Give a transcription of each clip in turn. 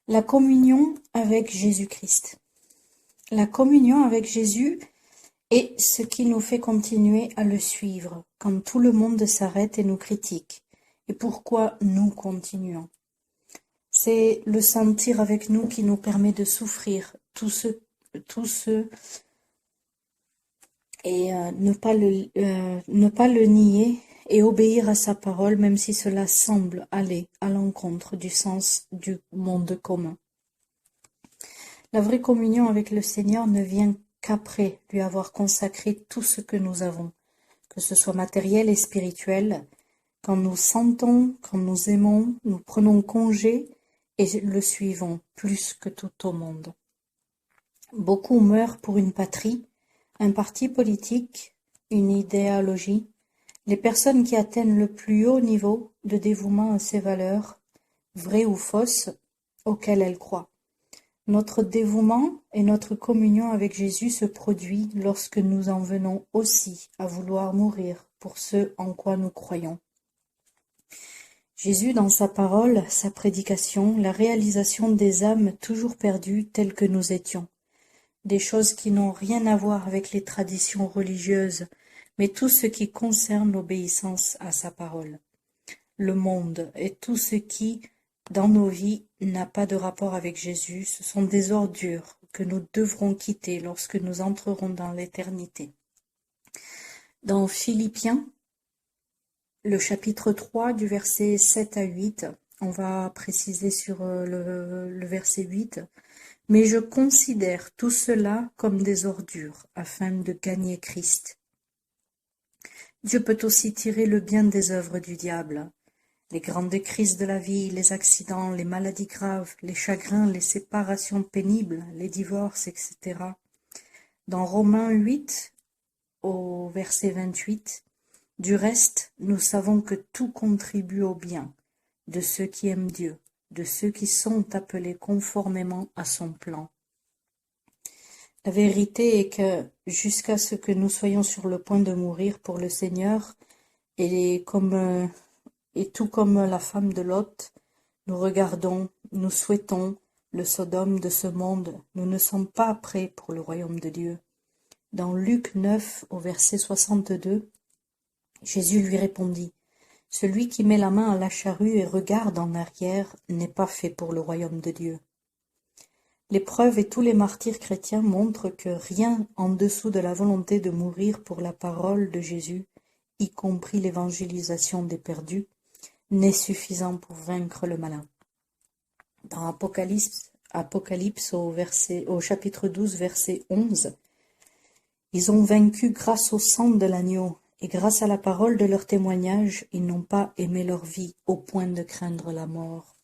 La communion avec Jésus-Christ. La communion avec Jésus est ce qui nous fait continuer à le suivre quand tout le monde s'arrête et nous critique. Et pourquoi nous continuons? C'est le sentir avec nous qui nous permet de souffrir tout ce et ne pas le nier et obéir à sa parole, même si cela semble aller à l'encontre du sens du monde commun. La vraie communion avec le Seigneur ne vient qu'après lui avoir consacré tout ce que nous avons, que ce soit matériel et spirituel. Quand nous sentons, quand nous aimons, nous prenons congé et le suivons plus que tout au monde. Beaucoup meurent pour une patrie, un parti politique, une idéologie. Les personnes qui atteignent le plus haut niveau de dévouement à ces valeurs, vraies ou fausses, auxquelles elles croient. Notre dévouement et notre communion avec Jésus se produit lorsque nous en venons aussi à vouloir mourir pour ce en quoi nous croyons. Jésus, dans sa parole, sa prédication, la réalisation des âmes toujours perdues telles que nous étions. Des choses qui n'ont rien à voir avec les traditions religieuses, mais tout ce qui concerne l'obéissance à sa parole. Le monde et tout ce qui, dans nos vies, n'a pas de rapport avec Jésus, ce sont des ordures que nous devrons quitter lorsque nous entrerons dans l'éternité. Dans Philippiens, le chapitre 3 du verset 7 à 8, on va préciser sur le verset 8, « Mais je considère tout cela comme des ordures afin de gagner Christ. » Dieu peut aussi tirer le bien des œuvres du diable. Les grandes crises de la vie, les accidents, les maladies graves, les chagrins, les séparations pénibles, les divorces, etc. Dans Romains 8, au verset 28, « Du reste, nous savons que tout contribue au bien de ceux qui aiment Dieu, de ceux qui sont appelés conformément à son plan. » La vérité est que jusqu'à ce que nous soyons sur le point de mourir pour le Seigneur, et tout comme la femme de Lot, nous regardons, nous souhaitons le Sodome de ce monde, nous ne sommes pas prêts pour le royaume de Dieu. Dans Luc 9, au verset 62, Jésus lui répondit, « Celui qui met la main à la charrue et regarde en arrière n'est pas fait pour le royaume de Dieu. » L'épreuve et tous les martyrs chrétiens montrent que rien en dessous de la volonté de mourir pour la parole de Jésus, y compris l'évangélisation des perdus, n'est suffisant pour vaincre le malin. Dans Apocalypse au chapitre 12, verset 11, « Ils ont vaincu grâce au sang de l'agneau, et grâce à la parole de leur témoignage, ils n'ont pas aimé leur vie au point de craindre la mort. »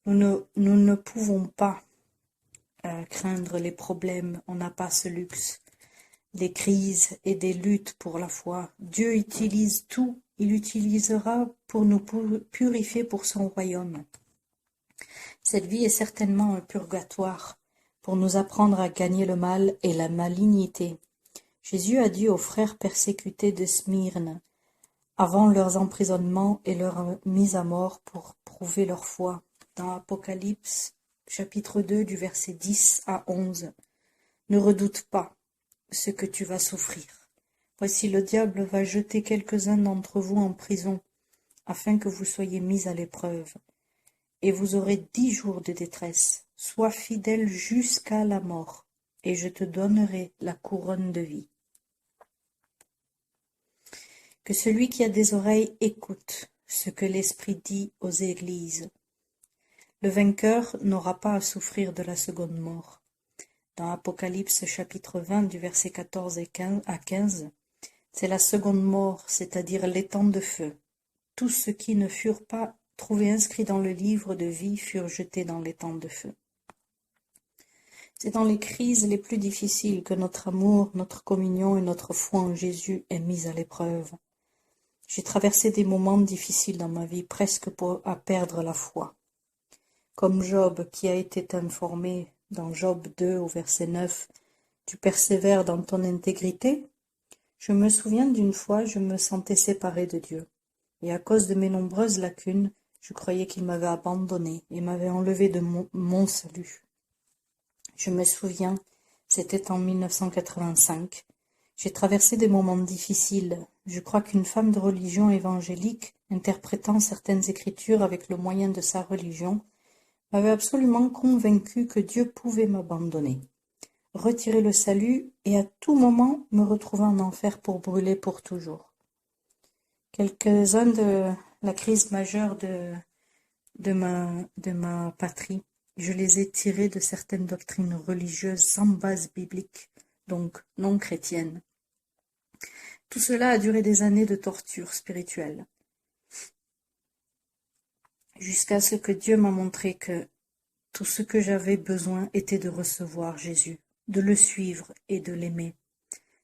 Nous ne pouvons pas craindre les problèmes, on n'a pas ce luxe, des crises et des luttes pour la foi. Dieu utilise tout, il utilisera pour nous purifier pour son royaume. Cette vie est certainement un purgatoire pour nous apprendre à gagner le mal et la malignité. Jésus a dit aux frères persécutés de Smyrne, avant leurs emprisonnements et leur mise à mort pour prouver leur foi, dans Apocalypse chapitre 2 du verset 10 à 11. « Ne redoute pas ce que tu vas souffrir. Voici le diable va jeter quelques-uns d'entre vous en prison, afin que vous soyez mis à l'épreuve. Et vous aurez 10 jours de détresse. Sois fidèle jusqu'à la mort, et je te donnerai la couronne de vie. » Que celui qui a des oreilles écoute ce que l'Esprit dit aux églises. Le vainqueur n'aura pas à souffrir de la seconde mort. Dans Apocalypse chapitre 20 du verset 14 à 15, c'est la seconde mort, c'est-à-dire l'étang de feu. Tous ceux qui ne furent pas trouvés inscrits dans le livre de vie furent jetés dans l'étang de feu. C'est dans les crises les plus difficiles que notre amour, notre communion et notre foi en Jésus est mise à l'épreuve. J'ai traversé des moments difficiles dans ma vie, presque à perdre la foi. Comme Job qui a été informé dans Job 2 au verset 9, « Tu persévères dans ton intégrité ?» Je me souviens d'une fois, je me sentais séparée de Dieu. Et à cause de mes nombreuses lacunes, Je croyais qu'il m'avait abandonné et m'avait enlevé de mon salut. Je me souviens, c'était en 1985. J'ai traversé des moments difficiles. Je crois qu'une femme de religion évangélique, interprétant certaines écritures avec le moyen de sa religion, m'avait absolument convaincu que Dieu pouvait m'abandonner, retirer le salut et à tout moment me retrouver en enfer pour brûler pour toujours. Quelques-uns de la crise majeure de ma patrie, je les ai tirés de certaines doctrines religieuses sans base biblique, donc non chrétiennes. Tout cela a duré des années de torture spirituelle, jusqu'à ce que Dieu m'a montré que tout ce que j'avais besoin était de recevoir Jésus, de le suivre et de l'aimer.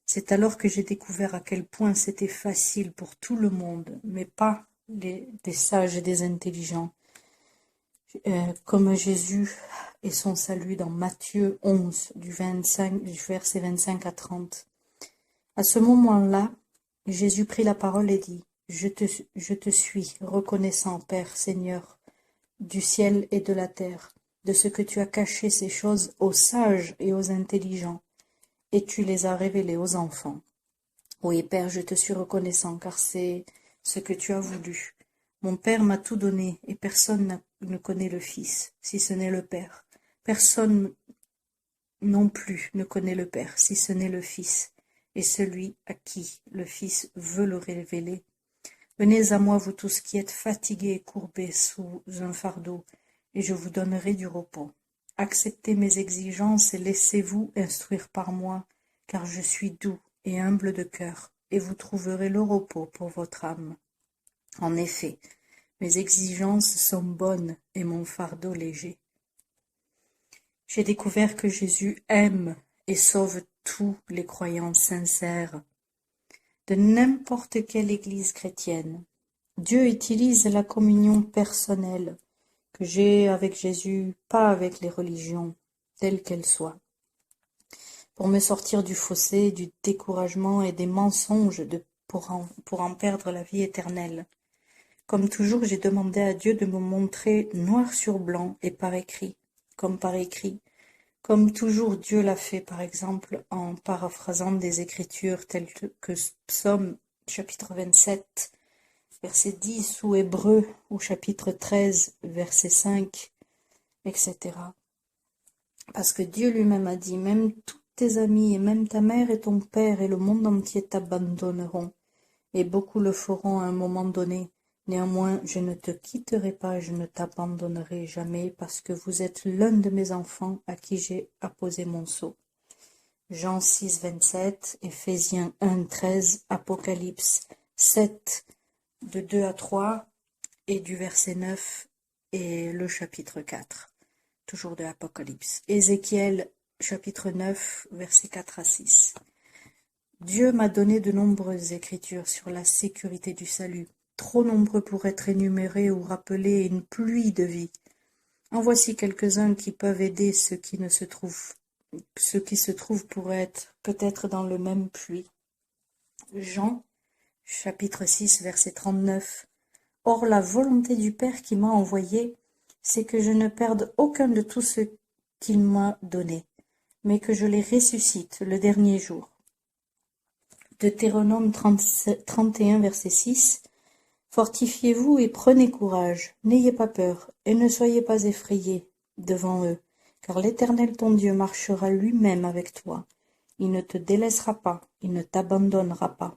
C'est alors que j'ai découvert à quel point c'était facile pour tout le monde, mais pas des sages et des intelligents, comme Jésus et son salut dans Matthieu 11, du verset 25 à 30. À ce moment-là, Jésus prit la parole et dit, je te suis, reconnaissant, Père, Seigneur, du ciel et de la terre, de ce que tu as caché ces choses aux sages et aux intelligents, et tu les as révélées aux enfants. Oui, Père, je te suis reconnaissant, car c'est ce que tu as voulu. Mon Père m'a tout donné, et personne ne connaît le Fils, si ce n'est le Père. Personne non plus ne connaît le Père, si ce n'est le Fils, et celui à qui le Fils veut le révéler. Venez à moi, vous tous qui êtes fatigués et courbés sous un fardeau, et je vous donnerai du repos. Acceptez mes exigences et laissez-vous instruire par moi, car je suis doux et humble de cœur, et vous trouverez le repos pour votre âme. En effet, mes exigences sont bonnes et mon fardeau léger. J'ai découvert que Jésus aime et sauve tous les croyants sincères de n'importe quelle église chrétienne. Dieu utilise la communion personnelle que j'ai avec Jésus, pas avec les religions, telles qu'elles soient, pour me sortir du fossé, du découragement et des mensonges pour en perdre la vie éternelle. Comme toujours, j'ai demandé à Dieu de me montrer noir sur blanc et par écrit, comme par écrit. Comme toujours, Dieu l'a fait, par exemple, en paraphrasant des écritures telles que Psaume chapitre 27, verset 10, ou Hébreux au chapitre 13, verset 5, etc. Parce que Dieu lui-même a dit, même tous tes amis et même ta mère et ton père et le monde entier t'abandonneront, et beaucoup le feront à un moment donné. Néanmoins, je ne te quitterai pas, je ne t'abandonnerai jamais, parce que vous êtes l'un de mes enfants à qui j'ai apposé mon sceau. Jean 6, 27, Éphésiens 1, 13, Apocalypse 7, de 2 à 3, et du verset 9 et le chapitre 4, toujours de Apocalypse. Ézéchiel chapitre 9, verset 4 à 6. Dieu m'a donné de nombreuses écritures sur la sécurité du salut, trop nombreux pour être énumérés ou rappeler une pluie de vie. En voici quelques-uns qui peuvent aider ceux qui se trouvent pour être peut-être dans le même puits. Jean, chapitre 6, verset 39. Or la volonté du Père qui m'a envoyé, c'est que je ne perde aucun de tout ce qu'il m'a donné, mais que je les ressuscite le dernier jour. Deutéronome 31, verset 6. Fortifiez-vous et prenez courage, n'ayez pas peur, et ne soyez pas effrayés devant eux, car l'Éternel ton Dieu marchera lui-même avec toi. Il ne te délaissera pas, il ne t'abandonnera pas.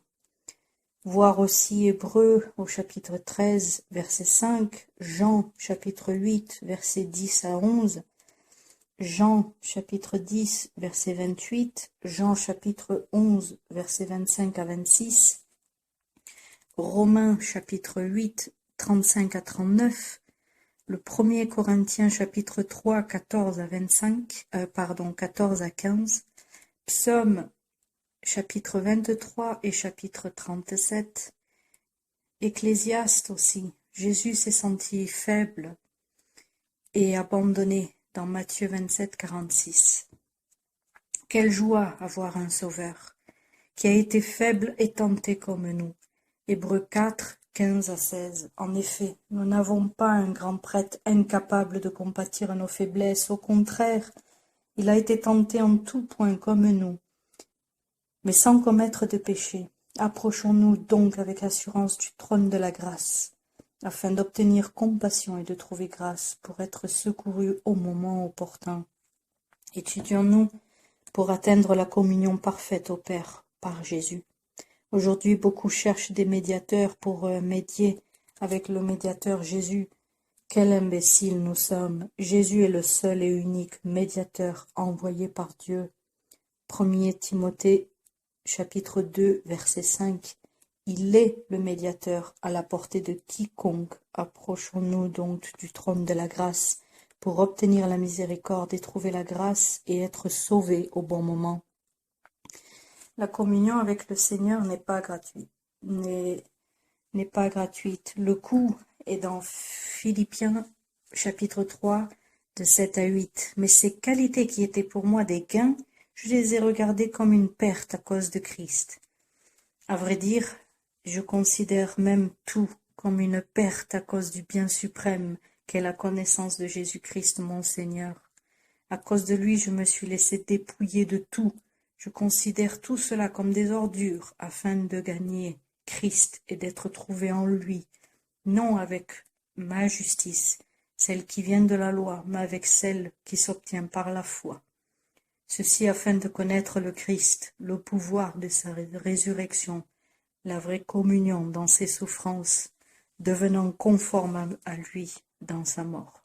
Voir aussi Hébreux au chapitre 13, verset 5, Jean chapitre 8, verset 10 à 11, Jean chapitre 10, verset 28, Jean chapitre 11, verset 25 à 26, Romains chapitre 8, 35 à 39, le 1er Corinthiens chapitre 3, 14 à 14 à 15, Psaume chapitre 23 et chapitre 37, Ecclésiaste aussi. Jésus s'est senti faible et abandonné dans Matthieu 27, 46. Quelle joie avoir un sauveur qui a été faible et tenté comme nous. Hébreux 4, 15 à 16. En effet, nous n'avons pas un grand prêtre incapable de compatir à nos faiblesses. Au contraire, il a été tenté en tout point comme nous, mais sans commettre de péché. Approchons-nous donc avec assurance du trône de la grâce, afin d'obtenir compassion et de trouver grâce pour être secourus au moment opportun. Étudions-nous pour atteindre la communion parfaite au Père par Jésus. Aujourd'hui, beaucoup cherchent des médiateurs pour médier avec le médiateur Jésus. Quel imbécile nous sommes! Jésus est le seul et unique médiateur envoyé par Dieu. 1 Timothée chapitre 2 verset 5. Il est le médiateur à la portée de quiconque. Approchons-nous donc du trône de la grâce pour obtenir la miséricorde et trouver la grâce et être sauvés au bon moment. La communion avec le Seigneur n'est pas gratuite. Le coût est dans Philippiens chapitre 3 de 7 à 8. Mais ces qualités qui étaient pour moi des gains, je les ai regardées comme une perte à cause de Christ. À vrai dire, je considère même tout comme une perte à cause du bien suprême qu'est la connaissance de Jésus-Christ mon Seigneur. À cause de lui, je me suis laissé dépouiller de tout. Je considère tout cela comme des ordures afin de gagner Christ et d'être trouvé en lui, non avec ma justice, celle qui vient de la loi, mais avec celle qui s'obtient par la foi. Ceci afin de connaître le Christ, le pouvoir de sa résurrection, la vraie communion dans ses souffrances, devenant conforme à lui dans sa mort.